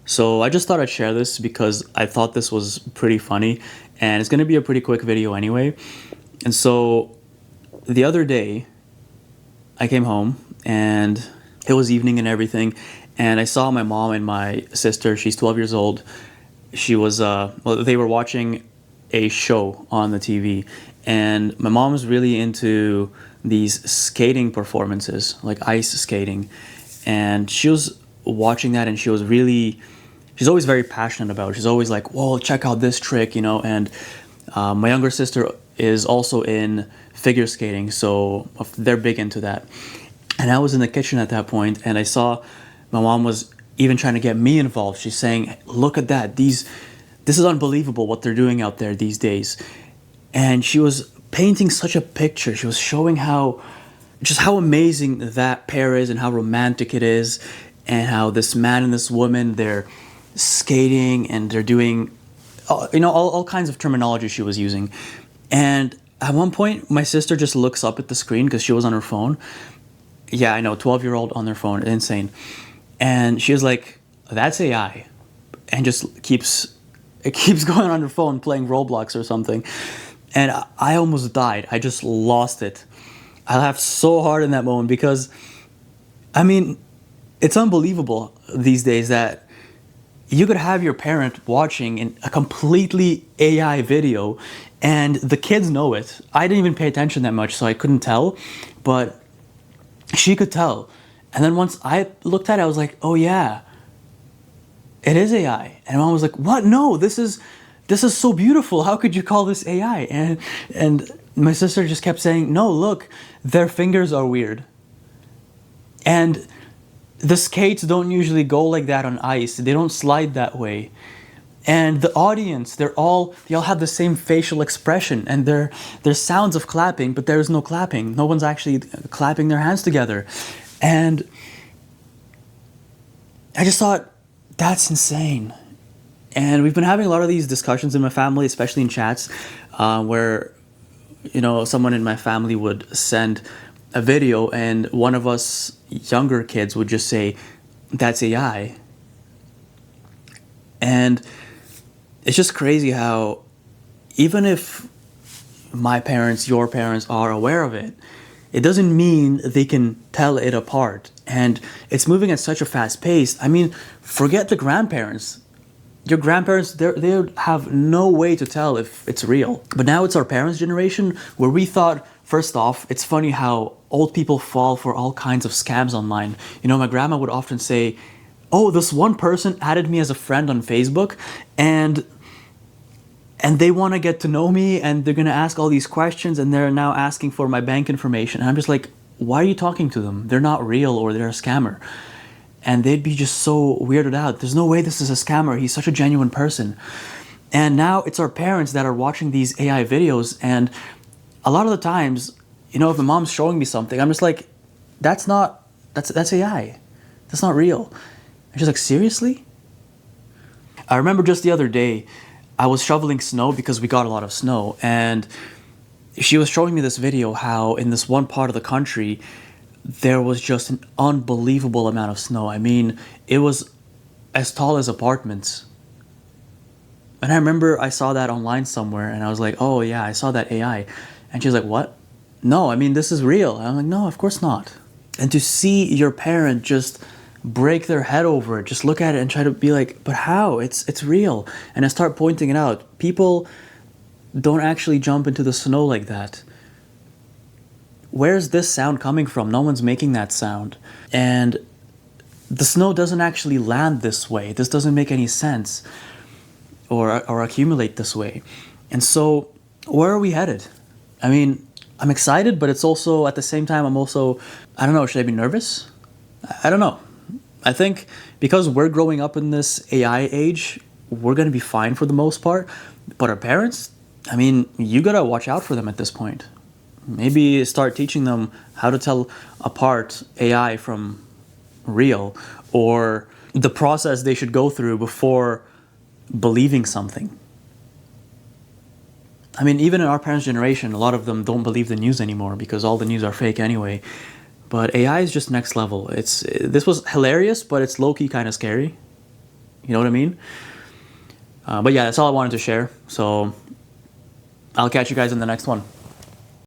So I just thought I'd share this because I thought this was pretty funny and it's going to be a pretty quick video anyway. And so the other day I came home and it was evening and everything, and I saw my mom and my sister, she's 12 years old. They were watching a show on the TV, and my mom's really into these skating performances, like ice skating. And she was watching that and she's always very passionate about it. She's always like, whoa, check out this trick, and my younger sister is also in figure skating, so they're big into that. And I was in the kitchen at that point, and I saw my mom was even trying to get me involved. She's saying, look at that, this is unbelievable what they're doing out there these days. And she was painting such a picture. She was showing how amazing that pair is and how romantic it is, and how this man and this woman, they're skating and they're doing all kinds of terminology she was using. And at one point my sister just looks up at the screen because she was on her phone. Yeah, I know, 12-year-old on their phone, insane. And she was like, that's AI, and just keeps going on her phone playing Roblox or something. And I almost died. I just lost it. I laughed so hard in that moment because, I mean, it's unbelievable these days that you could have your parent watching a completely AI video and the kids know it. I didn't even pay attention that much, so I couldn't tell, but she could tell. And then once I looked at it, I was like, oh yeah, it is AI. And mom was like, what? No, this is so beautiful. How could you call this AI? And my sister just kept saying, no, look, their fingers are weird. And the skates don't usually go like that on ice. They don't slide that way. And the audience, they all have the same facial expression, and there's sounds of clapping, but there's no clapping. No one's actually clapping their hands together. And I just thought, that's insane. And we've been having a lot of these discussions in my family, especially in chats, where someone in my family would send a video and one of us younger kids would just say, that's AI. And it's just crazy how even if my parents, your parents are aware of it, it doesn't mean they can tell it apart. And it's moving at such a fast pace. I mean, forget the grandparents. Your grandparents, they have no way to tell if it's real. But now it's our parents' generation where we thought, first off, it's funny how old people fall for all kinds of scams online. My grandma would often say, oh, this one person added me as a friend on Facebook, and they want to get to know me, and they're going to ask all these questions, and they're now asking for my bank information. And I'm just like, why are you talking to them? They're not real, or they're a scammer. And they'd be just so weirded out. There's no way this is a scammer. He's such a genuine person. And now it's our parents that are watching these AI videos. And a lot of the times, if my mom's showing me something, I'm just like, that's AI. That's not real. And she's like, seriously? I remember just the other day, I was shoveling snow because we got a lot of snow. And she was showing me this video how in this one part of the country, there was just an unbelievable amount of snow. I mean, it was as tall as apartments. And I remember I saw that online somewhere, and I was like, oh yeah, I saw that AI. And she was like, what? No, I mean, this is real. And I'm like, no, of course not. And to see your parent just break their head over it, just look at it and try to be like, but how? It's real. And I start pointing it out. People don't actually jump into the snow like that. Where's this sound coming from? No one's making that sound. And the snow doesn't actually land this way. This doesn't make any sense or accumulate this way. And so where are we headed? I mean, I'm excited, but it's also at the same time, I don't know, should I be nervous? I don't know. I think because we're growing up in this AI age, we're going to be fine for the most part. But our parents, I mean, you got to watch out for them at this point. Maybe start teaching them how to tell apart AI from real, or the process they should go through before believing something. I mean, even in our parents' generation, a lot of them don't believe the news anymore because all the news are fake anyway. But AI is just next level. This was hilarious, but it's low-key kind of scary. You know what I mean? But yeah, that's all I wanted to share. So I'll catch you guys in the next one.